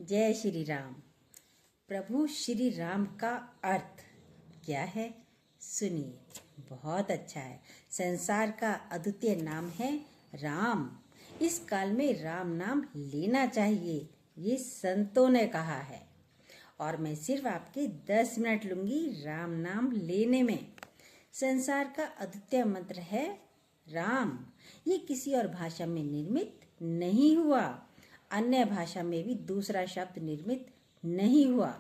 जय श्री राम। प्रभु श्री राम का अर्थ क्या है सुनिए, बहुत अच्छा है। संसार का अद्वितीय नाम है राम। इस काल में राम नाम लेना चाहिए, ये संतों ने कहा है। और मैं सिर्फ आपके 10 मिनट लूंगी राम नाम लेने में। संसार का अद्वितीय मंत्र है राम। ये किसी और भाषा में निर्मित नहीं हुआ, अन्य भाषा में भी दूसरा शब्द निर्मित नहीं हुआ,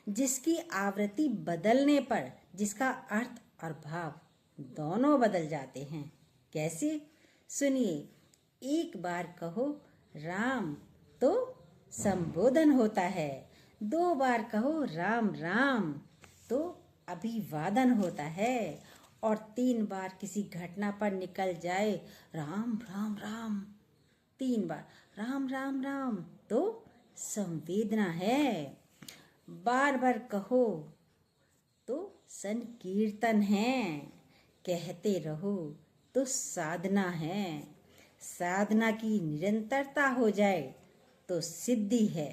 जिसकी आवृत्ति बदलने पर जिसका अर्थ और भाव दोनों बदल जाते हैं। कैसे सुनिए, एक बार कहो राम तो संबोधन होता है, 2 बार कहो राम राम तो अभिवादन होता है, और 3 बार किसी घटना पर निकल जाए राम राम राम, 3 बार राम राम राम तो संवेदना है। बार बार कहो तो संकीर्तन है, कहते रहो तो साधना है। साधना की निरंतरता हो जाए तो सिद्धि है।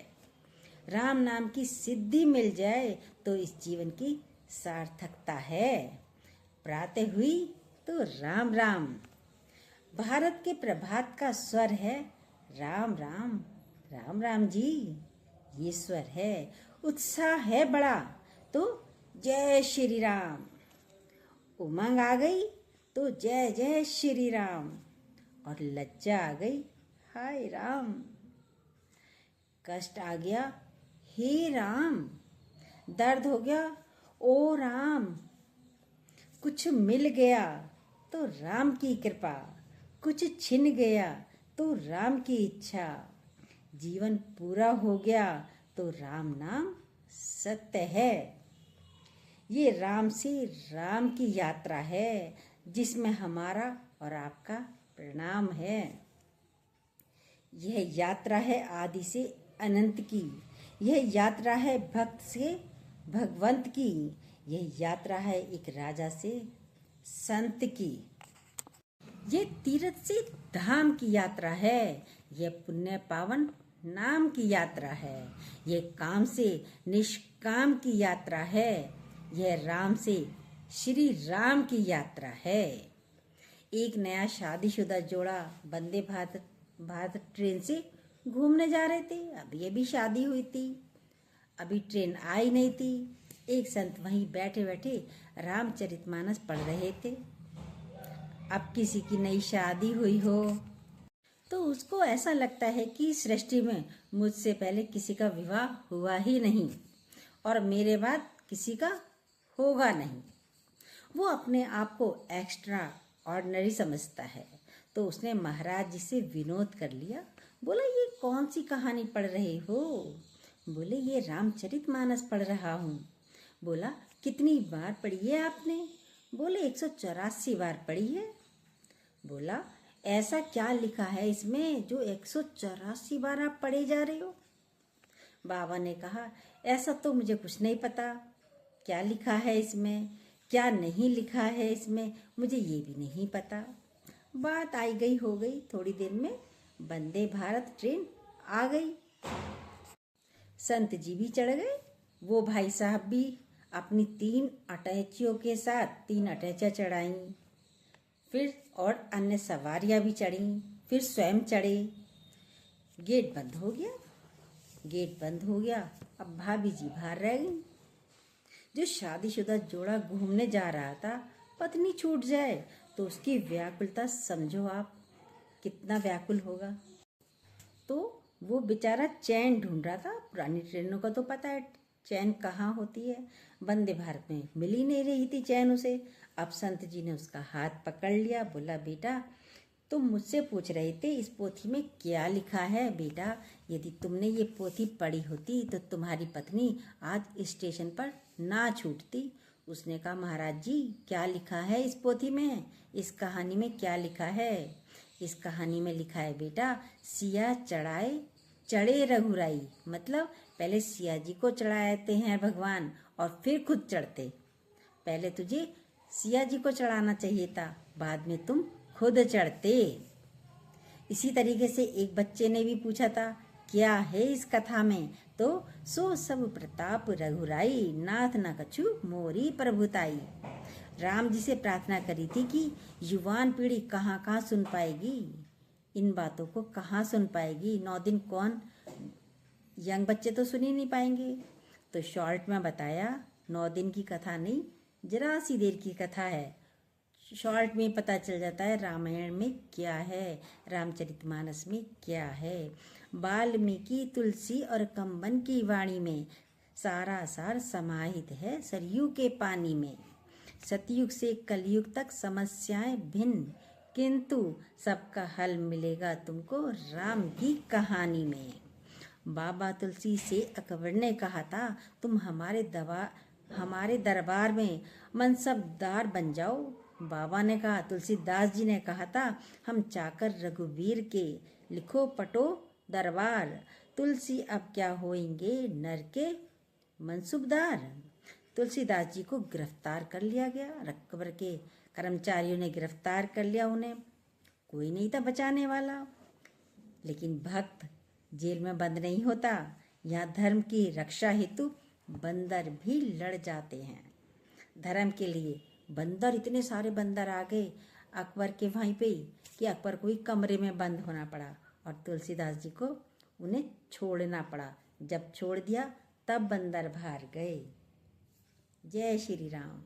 राम नाम की सिद्धि मिल जाए तो इस जीवन की सार्थकता है। प्रातः हुई तो राम राम। भारत के प्रभात का स्वर है राम राम, राम राम जी ये स्वर है। उत्साह है बड़ा तो जय श्री राम। उमंग आ गई तो जय जय श्री राम, और लज्जा आ गई हाय राम। कष्ट आ गया हे राम, दर्द हो गया ओ राम। कुछ मिल गया तो राम की कृपा, कुछ छिन गया तो राम की इच्छा। जीवन पूरा हो गया तो राम नाम सत्य है। ये राम से राम की यात्रा है, जिसमें हमारा और आपका प्रणाम है। यह यात्रा है आदि से अनंत की, यह यात्रा है भक्त से भगवंत की, यह यात्रा है एक राजा से संत की। ये तीर्थ से धाम की यात्रा है, यह पुण्य पावन नाम की यात्रा है। यह काम से निष्काम की यात्रा है, यह राम से श्री राम की यात्रा है। एक नया शादीशुदा जोड़ा वंदे भारत ट्रेन से घूमने जा रहे थे। अभी अभी शादी हुई थी, अभी ट्रेन आई नहीं थी। एक संत वहीं बैठे बैठे रामचरितमानस पढ़ रहे थे। अब किसी की नई शादी हुई हो तो उसको ऐसा लगता है कि सृष्टि में मुझसे पहले किसी का विवाह हुआ ही नहीं, और मेरे बाद किसी का होगा नहीं। वो अपने आप को एक्स्ट्रा ऑर्डिनरी समझता है। तो उसने महाराज जी से विनोद कर लिया। बोला ये कौन सी कहानी पढ़ रहे हो? बोले ये रामचरितमानस पढ़ रहा हूँ। बोला कितनी बार पढ़ी है आपने? बोले 184 बार पढ़ी है। बोला ऐसा क्या लिखा है इसमें जो 184 बार आप पढ़े जा रहे हो? बाबा ने कहा ऐसा तो मुझे कुछ नहीं पता, क्या लिखा है इसमें क्या नहीं लिखा है इसमें मुझे ये भी नहीं पता। बात आई गई हो गई, थोड़ी देर में वंदे भारत ट्रेन आ गई। संत जी भी चढ़ गए, वो भाई साहब भी अपनी 3 अटैचियों के साथ 3 अटैचियाँ चढ़ाई, फिर और अन्य सवारियां भी चढ़ी, फिर स्वयं चढ़े। गेट बंद हो गया, गेट बंद हो गया। अब भाभी जी बाहर रह गई। जो शादीशुदा जोड़ा घूमने जा रहा था, पत्नी छूट जाए तो उसकी व्याकुलता समझो आप, कितना व्याकुल होगा। तो वो बेचारा चैन ढूंढ रहा था। पुरानी ट्रेनों का तो पता है चैन कहाँ होती है, वंदे भारत में मिल ही नहीं रही थी चैन उसे। अब संत जी ने उसका हाथ पकड़ लिया। बोला बेटा तुम मुझसे पूछ रहे थे इस पोथी में क्या लिखा है। बेटा यदि तुमने ये पोथी पढ़ी होती तो तुम्हारी पत्नी आज स्टेशन पर ना छूटती। उसने कहा महाराज जी क्या लिखा है इस पोथी में, इस कहानी में क्या लिखा है? इस कहानी में लिखा है बेटा सिया चढ़े रघुराई, मतलब पहले सिया जी को चढ़ाते हैं भगवान और फिर खुद चढ़ते। पहले तुझे सिया जी को चढ़ाना चाहिए था, बाद में तुम खुद चढ़ते। इसी तरीके से एक बच्चे ने भी पूछा था क्या है इस कथा में, तो सो सब प्रताप रघुराई, नाथ न कछु मोरी प्रभुताई। राम जी से प्रार्थना करी थी कि युवान पीढ़ी कहाँ कहाँ सुन पाएगी, इन बातों को कहाँ सुन पाएगी। 9 दिन कौन, यंग बच्चे तो सुन ही नहीं पाएंगे। तो शॉर्ट में बताया, 9 दिन की कथा नहीं, जरा सी देर की कथा है। शॉर्ट में पता चल जाता है रामायण में क्या है, रामचरितमानस में क्या है। वाल्मीकि, तुलसी और कंबन की वाणी में सारा सार समाहित है सरयू के पानी में। सतयुग से कलयुग तक समस्याएं भिन्न, किंतु सबका हल मिलेगा तुमको राम की कहानी में। बाबा तुलसी से अकबर ने कहा था, तुम हमारे दरबार में मनसबदार बन जाओ। बाबा ने कहा, तुलसीदास जी ने कहा था, हम चाकर रघुवीर के, लिखो पटो दरबार। तुलसी अब क्या होएंगे नर के मनसुबदार। तुलसीदास जी को गिरफ्तार कर लिया गया, अकबर के कर्मचारियों ने गिरफ्तार कर लिया उन्हें, कोई नहीं था बचाने वाला। लेकिन भक्त जेल में बंद नहीं होता, यहाँ धर्म की रक्षा हेतु बंदर भी लड़ जाते हैं। धर्म के लिए बंदर, इतने सारे बंदर आ गए अकबर के वहीं पे कि अकबर को भी कमरे में बंद होना पड़ा और तुलसीदास जी को उन्हें छोड़ना पड़ा। जब छोड़ दिया तब बंदर बाहर गए। जय श्री राम।